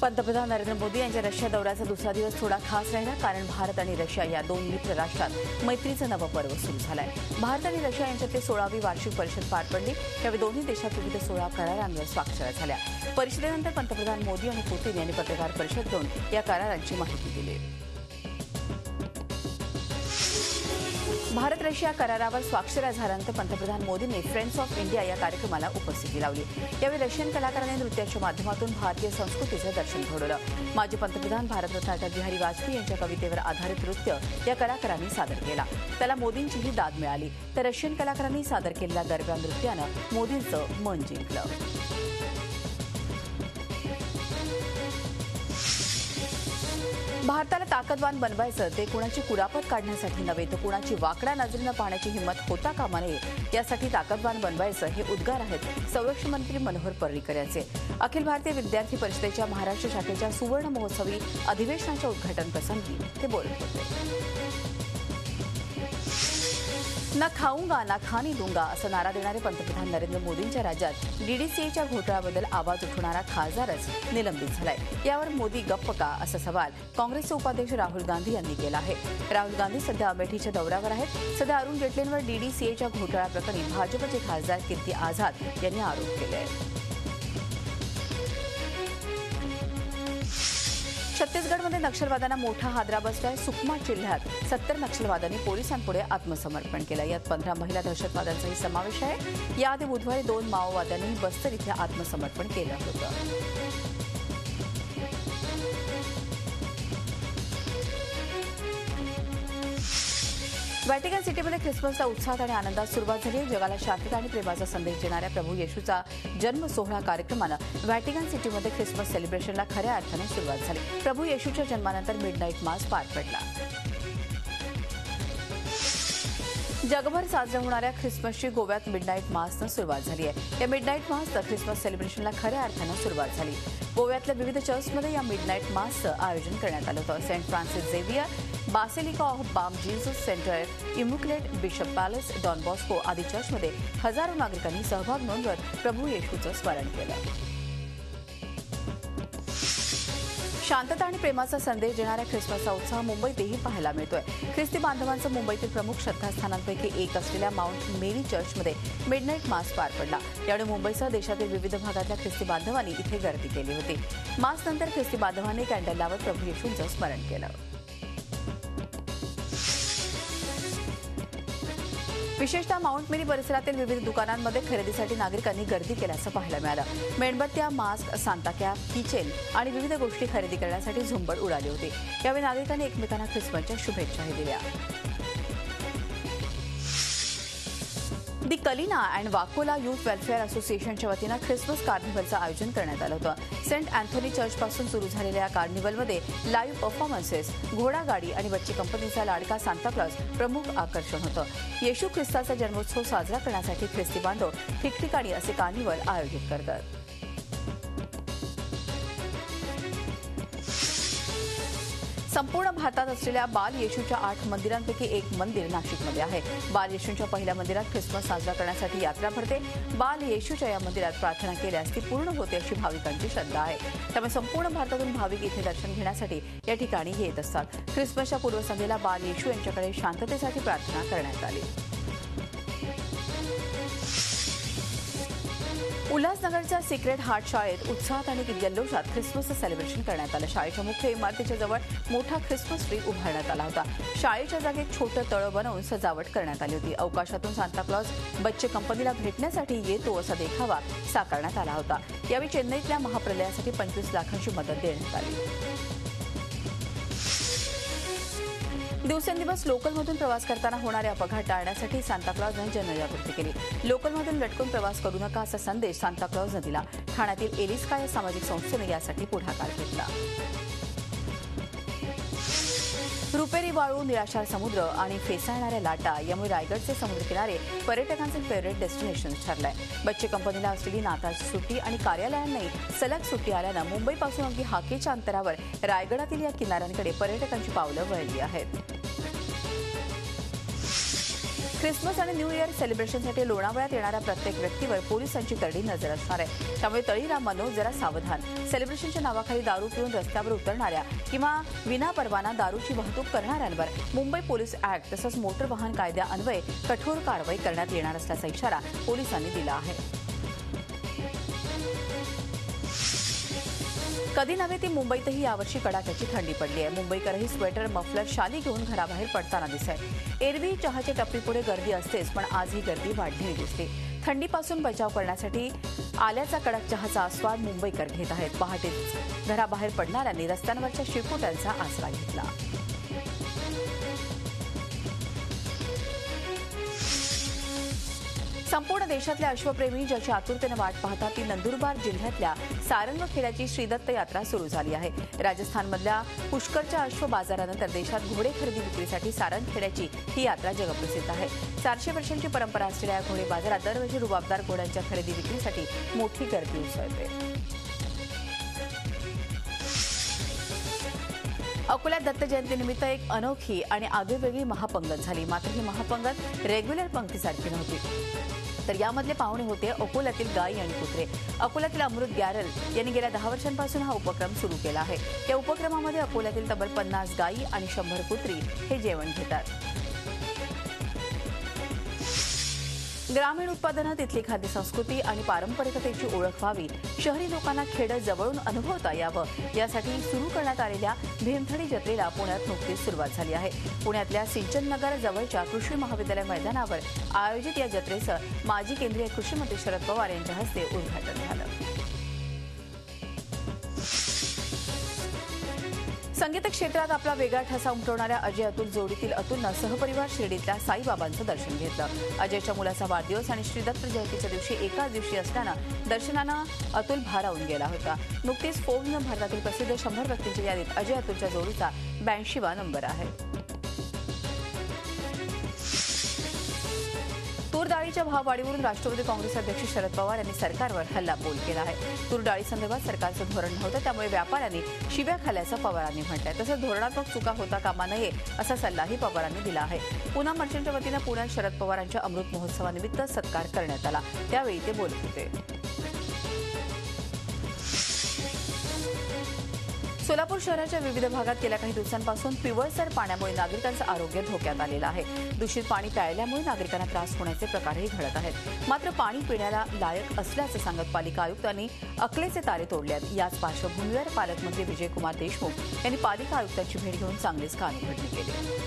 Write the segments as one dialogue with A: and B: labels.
A: पंतप्रधान नरेंद्र मोदी यांच्या रशिया दौऱ्याचा दुसरा दिवस थोडा खास राहिला, कारण भारत आणि रशिया या दोन मित्र राष्ट्रात मैत्रीचं नवं पर्व सुरू झालंय. भारत आणि रशिया यांच्यातली 16वी वार्षिक परिषद पार पडली. यावेळी दोन्ही देशात विविध 16 करारांवर स्वाक्षऱ्या झाल्या. परिषदेनंतर पंतप्रधान मोदी आणि पुतीन यांनी पत्रकार परिषद घेऊन या करारांची माहिती दिली. भारत रशिया करारावर स्वाक्षऱ्या झाल्यानंतर पंतप्रधान मोदींनी फ्रेंड्स ऑफ इंडिया या कार्यक्रमाला उपस्थिती लावली. यावेळी रशियन कलाकारांनी नृत्याच्या माध्यमातून भारतीय संस्कृतीचं दर्शन घडवलं. माजी पंतप्रधान भारतरत्न अटल बिहारी वाजपेयी यांच्या कवितेवर आधारित नृत्य या कलाकारांनी सादर केला. त्याला मोदींचीही दाद मिळाली. तर रशियन कलाकारांनी सादर केलेल्या गरब्या नृत्यानं मोदींचं मन जिंकलं. भारताला ताकदवान बनवायचं, ते कुणाची कुरापत काढण्यासाठी नव्हे, तर कुणाची वाकड्या नजरेनं पाहण्याची हिंमत होता कामा नये, यासाठी ताकदवान बनवायचं हे उद्गार आहेत संरक्षण मंत्री मनोहर पर्रिकर यांचे. अखिल भारतीय विद्यार्थी परिषदेच्या महाराष्ट्र शाखेच्या सुवर्ण महोत्सवी अधिवेशनाच्या उद्घाटन प्रसंगी ते बोलत होते. ना खाऊंगा ना खानी दूंगा असं नारा देणारे पंतप्रधान नरेंद्र मोदींच्या राज्यात डीडीसीएच्या घोटाळ्याबद्दल आवाज उठवणारा खासदारच निलंबित झालाय. यावर मोदी गप्प का, असा सवाल काँग्रेसचे उपाध्यक्ष राहुल गांधी यांनी केला आहे. राहुल गांधी सध्या अमेठीच्या दौऱ्यावर आहेत. सध्या अरुण जेटलींवर डीडीसीएच्या घोटाळ्याप्रकरणी भाजपचे खासदार कीर्ती आझाद यांनी आरोप केले आहेत. छत्तीसगडमध्ये नक्षलवाद्यांना मोठा हादरा बसलाय. सुकमा जिल्ह्यात 70 नक्षलवाद्यांनी पोलिसांपुढे आत्मसमर्पण केलं. यात 15 महिला दहशतवाद्यांचाही समावेश आहे. याआधी बुधवारी 2 माओवाद्यांनी बस्तर इथे आत्मसमर्पण केलं होतं. व्हॅटिकन सिटीमध्ये ख्रिसमसचा उत्साहात आणि आनंदात सुरुवात झाली. जगाला शांतता आणि प्रेमाचा संदेश देणाऱ्या प्रभू येशूचा जन्म सोहळा कार्यक्रमानं व्हॅटिकन सिटीमध्ये ख्रिसमस सेलिब्रेशनला खऱ्या अर्थाने सुरुवात झाली. प्रभू येशूच्या जन्मानंतर मिडनाईट मास पार पडला. जगभर साजऱ्या होणाऱ्या ख्रिसमसची गोव्यात मिडनाईट मासनं सुरुवात झाली आहे. या मिडनाईट मासनं ख्रिसमस सेलिब्रेशनला खऱ्या अर्थानं सुरुवात झाली. गोव्यातल्या विविध चर्चमध्ये या मिडनाईट मासचं आयोजन करण्यात आलं होतं. Saint Francis Xavier, Basilica of Bom Jesus centre, immaculate, bishop palace, Don Bosco आदी चर्चमध्ये हजारो नागरिकांनी सहभाग नोंदवत प्रभू येशूचं स्मरण केलं. शांतता आणि प्रेमाचा संदेश देणाऱ्या ख्रिसमसचा उत्साह मुंबईतही पाहायला मिळतोय. ख्रिस्ती बांधवांचं मुंबईतील प्रमुख श्रद्धास्थानांपैकी एक असलेल्या माउंट मेरी चर्चमध्ये मिडनाईट मास पार पडला. यावेळी मुंबईसह देशातील विविध भागातल्या ख्रिस्ती बांधवांनी इथे गर्दी केली होती. मासनंतर ख्रिस्ती बांधवांनी कॅन्डल लावत प्रभू येशूंचं स्मरण केलं. विशेषतः माउंट मेरी परिसरातील विविध दुकानांमध्ये खरेदीसाठी नागरिकांनी गर्दी केल्याचं पाहायला मिळालं. मेणबत्त्या, मास्क, सांता कॅप, किचेन आणि विविध गोष्टी खरेदी करण्यासाठी झुंबड उडाली होती. यावेळी नागरिकांनी एकमेकांना ख्रिसमसच्या शुभेच्छाही दिल्या. The Kalina and Vakola youth welfare असोसिएशनच्या वतीनं ख्रिसमस कार्निव्हलचं आयोजन करण्यात आलं होतं. सेंट अँथोनी चर्चपासून सुरू झालेल्या या कार्निव्हलमध्ये लाईव्ह परफॉर्मन्सेस, घोडागाडी आणि बच्चे कंपनीचा लाडका सांता क्लॉज प्रमुख आकर्षण होतं. येशू ख्रिस्ताचा जन्मोत्सव साजरा करण्यासाठी ख्रिस्ती बांधव ठिकठिकाणी असे कार्निव्हल आयोजित करतात. संपूर्ण भारतात असलेल्या बाल येशूच्या 8 मंदिरांपैकी एक मंदिर नाशिकमध्ये आहे. बाल येशूंच्या पहिल्या मंदिरात ख्रिसमस साजरा करण्यासाठी यात्रा भरते. बाल येशूच्या या मंदिरात प्रार्थना केल्यास ती पूर्ण होते अशी भाविकांची श्रद्धा आहे. त्यामुळे संपूर्ण भारतातून भाविक इथे दर्शन घेण्यासाठी या ठिकाणी येत असतात. ख्रिसमसच्या पूर्वसंध्येला बाल येशू यांच्याकडे शांततेसाठी प्रार्थना करण्यात आली. उल्हासनगरच्या सिक्रेट हार्ट शाळेत उत्साहात आणि जल्लोषात ख्रिसमसचं सेलिब्रेशन करण्यात आलं. शाळेच्या मुख्य इमारतीच्या जवळ मोठा ख्रिसमस ट्री उभारण्यात आला होता. शाळेच्या जागेत छोटं तळं बनवून सजावट करण्यात आली होती. अवकाशातून सांता क्लॉज बच्चे कंपनीला भेटण्यासाठी येतो असा देखावा साकारण्यात आला होता. यावेळी चेन्नईतल्या महाप्रलयासाठी 25 लाखांची मदत देण्यात आली. दिवसेंदिवस लोकलमधून प्रवास करताना होणारे अपघात टाळण्यासाठी सांता क्लॉजनं जनजागृती केली. लोकलमधून लटकून प्रवास करू नका असा संदेश सांता क्लॉजनं दिला. ठाण्यातील एलिस्का या सामाजिक संस्थेने यासाठी पुढाकार घेतला. रुपेरी वाळू, निराशार समुद्र आणि फेसाळणाऱ्या लाटा यामुळे रायगडचे समुद्रकिनारे पर्यटकांचे फेवरेट डेस्टिनेशन ठरलंय. बच्चे कंपनीला असलेली नाताळची सुट्टी आणि कार्यालयांनाही सलग सुट्टी आल्यानं मुंबईपासून अगदी हाकेच्या अंतरावर रायगडातील या किनाऱ्यांकडे पर्यटकांची पावलं वळली आहेत. ख्रिसमस आणि न्यू इयर सेलिब्रेशनसाठी लोणावळ्यात येणाऱ्या प्रत्येक व्यक्तीवर पोलिसांची करडी नजर असणार आहे. त्यामुळे तळीरामांनो जरा सावधान. सेलिब्रेशनच्या नावाखाली दारू पिऊन रस्त्यावर उतरणाऱ्या किंवा विनापरवाना दारूची वाहतूक करणाऱ्यांवर मुंबई पोलीस ऍक्ट तसंच मोटर वाहन कायद्यान्वये कठोर कारवाई करण्यात येणार असल्याचा इशारा पोलिसांनी दिला आहे. कधी नव्हे ती मुंबईतही यावर्षी कडाक्याची थंडी पडली आहे. मुंबईकरही स्वेटर, मफलर, शाली घेऊन घराबाहेर पडताना दिसत. एरवी चहाच्या टपरीपुढे गर्दी असतेच, पण आज ही गर्दी वाढलेली दिसते. थंडीपासून बचाव करण्यासाठी आल्याचा कडक चहाचा आस्वाद मुंबईकर घेत आहेत. पहाटेच घराबाहेर पडणाऱ्यांनी रस्त्यांवरच्या शिरपुट्यांचा आसरा घेतला. संपूर्ण देशातल्या अश्वप्रेमी ज्याची आतुरतेने वाट पाहतात ती नंदुरबार जिल्ह्यातल्या सारंगखेड्याची श्रीदत्त यात्रा सुरू झाली आहे. राजस्थानमधल्या पुष्करच्या अश्व बाजारानंतर देशात घोडे खरेदी विक्रीसाठी सारंगखेड्याची ही यात्रा जगप्रसिद्ध आहे. 400 वर्षांची परंपरा असलेल्या या घोडे बाजारात दरवर्षी रुबाबदार घोड्यांच्या खरेदी विक्रीसाठी मोठी गर्दी उसळते. अकोल्यात दत्त जयंतीनिमित्त एक अनोखी आणि आगळीवेगळी महापंगत झाली. मात्र ही महापंगत रेग्युलर पंक्तीसारखी नव्हती, तर यामधले पाहुणे होते अकोल्यातील गायी आणि कुत्रे. अकोल्यातील अमृत ग्यारल यांनी गेल्या 10 वर्षांपासून हा उपक्रम सुरू केला आहे. या उपक्रमामध्ये अकोल्यातील तब्बल 50 गायी आणि 100 कुत्री हे जेवण घेतात. ग्रामीण उत्पादनं, तिथली खाद्य संस्कृती आणि पारंपरिकतेची ओळख व्हावी, शहरी लोकांना खेडं जवळून अनुभवता यावं यासाठी सुरू करण्यात आलेल्या भीमथडी जत्रेला पुण्यात नुकतीच सुरुवात झाली आहे. पुण्यातल्या सिंचननगर जवळच्या कृषी महाविद्यालय मैदानावर आयोजित या जत्रेचं माजी केंद्रीय कृषी मंत्री शरद पवार यांच्या हस्ते उद्घाटन झालं. संगीत क्षेत्रात आपला वेगळा ठसा उमटवणाऱ्या अजय अतुल जोडीतील अतुलनं सहपरिवार शिर्डीतल्या साईबाबांचं दर्शन घेतलं. अजयच्या मुलाचा वाढदिवस आणि श्रीदत्त जयंतीच्या दिवशी एकाच दिवशी असल्यानं दर्शनानं अतुल भारावून गेला होता. नुकतीच फोर्ब्सनं भारतातील प्रसिद्ध 100 व्यक्तींच्या यादीत अजय अतुलच्या जोडीचा 82वा नंबर आहे. तूर डाळीच्या भाववाढीवरून राष्ट्रवादी काँग्रेस अध्यक्ष शरद पवार यांनी सरकारवर हल्लाबोल केला आहे. तूर डाळीसंदर्भात सरकारचं धोरण नव्हतं, त्यामुळे व्यापाऱ्यांनी शिव्या खाल्ल्याचं पवारांनी म्हटलंय. तसंच धोरणात्मक चुका होता कामा नये असा सल्लाही पवारांनी दिला आहे. पुन्हा मर्चंटच्या वतीनं पुण्यात शरद पवारांच्या अमृत महोत्सवानिमित्त सत्कार करण्यात आला. त्यावेळी ते बोलत होते. सोलापूर शहराच्या विविध भागात गेल्या काही दिवसांपासून पिवळसर पाण्यामुळे नागरिकांचं आरोग्य धोक्यात आलेलं आहे. दूषित पाणी प्यायल्यामुळे नागरिकांना त्रास होण्याचे प्रकारही घडत आहेत. मात्र पाणी पिण्याला लायक असल्याचं सांगत पालिका आयुक्तांनी अकलेचे तारे तोडले आहेत. याच पार्श्वभूमीवर पालकमंत्री विजयकुमार देशमुख यांनी पालिका आयुक्तांची भेट घेऊन चांगलीच कानउघडणी केली.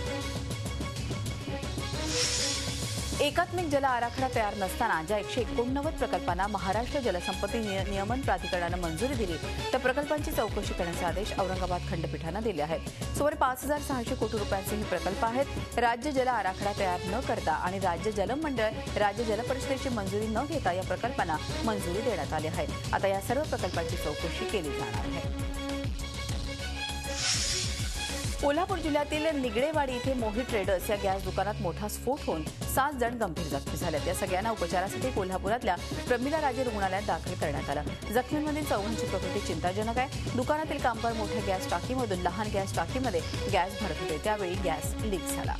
A: एकात्मिक जल आराखडा तयार नसताना ज्या 189 प्रकल्पांना महाराष्ट्र जलसंपत्ती नियमन प्राधिकरणानं मंजुरी दिली त्या प्रकल्पांची चौकशी करण्याचे आदेश औरंगाबाद खंडपीठानं दिले आहेत. सुमारे 5,600 कोटी रुपयांचे हे प्रकल्प आहेत. राज्य जल आराखडा तयार न करता आणि राज्य जलमंडळ, राज्य जलपरिषदेची मंजुरी न घेता या प्रकल्पांना मंजुरी देण्यात आली आहे. आता या सर्व प्रकल्पांची चौकशी केली जाणार आहे. कोल्हापूर जिल्ह्यातील निगडेवाडी इथे मोहित ट्रेडर्स या गॅस दुकानात मोठा स्फोट होऊन 7 जण गंभीर जखमी झालेत. या सगळ्यांना उपचारासाठी कोल्हापुरातल्या प्रमिला राजे रुग्णालयात दाखल करण्यात आलं. जखमींमधील 4 प्रकृती चिंताजनक आहे. दुकानातील कामगार मोठ्या गॅस टाकीमधून लहान गॅस टाकीमध्ये गॅस भरत होते, त्यावेळी गॅस लीक झाला.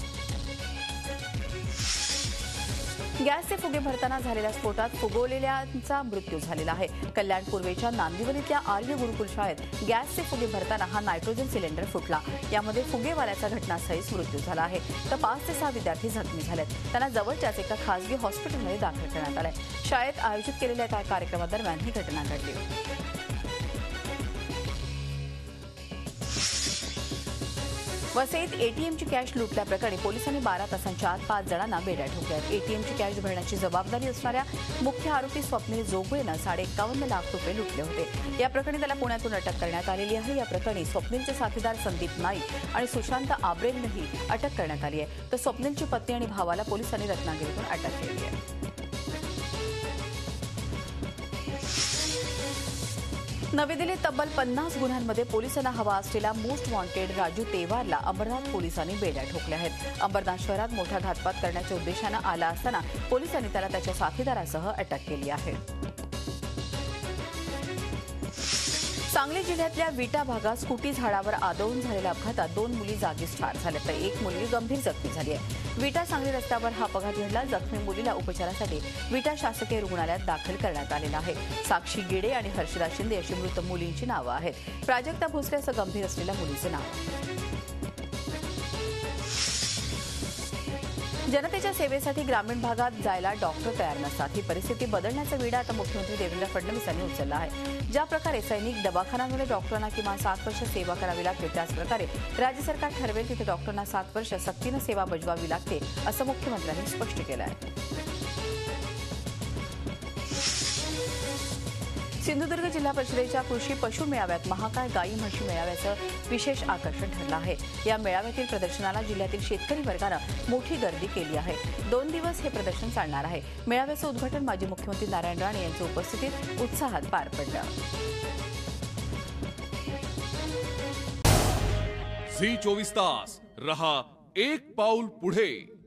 A: गॅसचे फुगे भरताना झालेल्या स्फोटात फुगवलेल्यांचा मृत्यू झालेला आहे. कल्याण पूर्वेच्या नांदिवलीतल्या आर्य गुरुकुल शाळेत गॅसचे फुगे भरताना हा नायट्रोजन सिलेंडर फुटला. यामध्ये फुगेवाल्याचा घटनास्थळीच मृत्यू झाला आहे. तर 5 ते 6 विद्यार्थी जखमी झालेत. त्यांना जवळच्याच एका खासगी हॉस्पिटलमध्ये दाखल करण्यात आलंय. शाळेत आयोजित केलेल्या एका कार्यक्रमादरम्यान ही घटना घडली. वसईत एटीएमची कॅश लुटल्याप्रकरणी पोलिसांनी 12 तासांच्या आत 5 जणांना बेड्या ठोकल्यात. एटीएमची कॅश भरण्याची जबाबदारी असणाऱ्या मुख्य आरोपी स्वप्नील जोगळेनं 51.5 लाख रुपये लुटले होते. या प्रकरणी त्याला पुण्यातून अटक करण्यात आलेली आहे. या प्रकरणी स्वप्नीलचे साथीदार संदीप नाईक आणि सुशांत आब्रेलनंही अटक करण्यात आली आहे. तर स्वप्नीलची पत्नी आणि भावाला पोलिसांनी रत्नागिरीतून अटक केली आहे. नवी दिल्लीत तब्बल 50 गुन्ह्यांमध्ये पोलिसांना हवा असलेला मोस्ट वॉन्टेड राजू तेवारला अंबरनाथ पोलिसांनी बेड्या ठोकल्या आहेत. अंबरनाथ शहरात मोठा घातपात करण्याच्या उद्देशानं आला असताना पोलिसांनी त्याला त्याच्या साथीदारासह अटक केली आहे. सांगली जिल्ह्यातल्या विटा भागात स्कूटी झाडावर आदळून झालेल्या अपघातात 2 मुली जागीच ठार झाल्या तर 1 मुलगी गंभीर जखमी झाली आहे. विटा सांगली रस्त्यावर हा अपघात घडला. जखमी मुलीला उपचारासाठी विटा शासकीय रुग्णालयात दाखल करण्यात आलेलं आहे. साक्षी गिडे आणि हर्षदा शिंदे अशी मृत मुलींची नावं आहेत. प्राजक्ता भोसले असं गंभीर असलेल्या मुलीचं नाव. जनतेच्या सेवेसाठी ग्रामीण भागात जायला डॉक्टर तयार नसतात. ही परिस्थिती बदलण्याचा विडा आता मुख्यमंत्री देवेंद्र फडणवीस यांनी उचलला आहे. ज्या प्रकारे सैनिक दवाखान्यांमध्ये डॉक्टरांना किमान 7 वर्ष सेवा करावी लागते, त्याच प्रकारे राज्य सरकार ठरवेल तिथे डॉक्टरांना 7 वर्ष सक्तीनं सेवा बजावावी लागते, असं मुख्यमंत्र्यांनी स्पष्ट केलं आहे. सिंधुदुर्ग जिल्हा परिषदेच्या कृषी पशु मेळाव्यात महाकाय गाई म्हशी मेळाव्याचं विशेष आकर्षण ठरलं आहे. या मेळाव्यातील प्रदर्शनाला जिल्ह्यातील शेतकरी वर्गानं मोठी गर्दी केली आहे. 2 दिवस हे प्रदर्शन चालणार आहे. मेळाव्याचं उद्घाटन माजी मुख्यमंत्री नारायण राणे यांच्या उपस्थितीत उत्साहात पार पडलं.
B: झी 24 तास रहा एक पाऊल पुढे.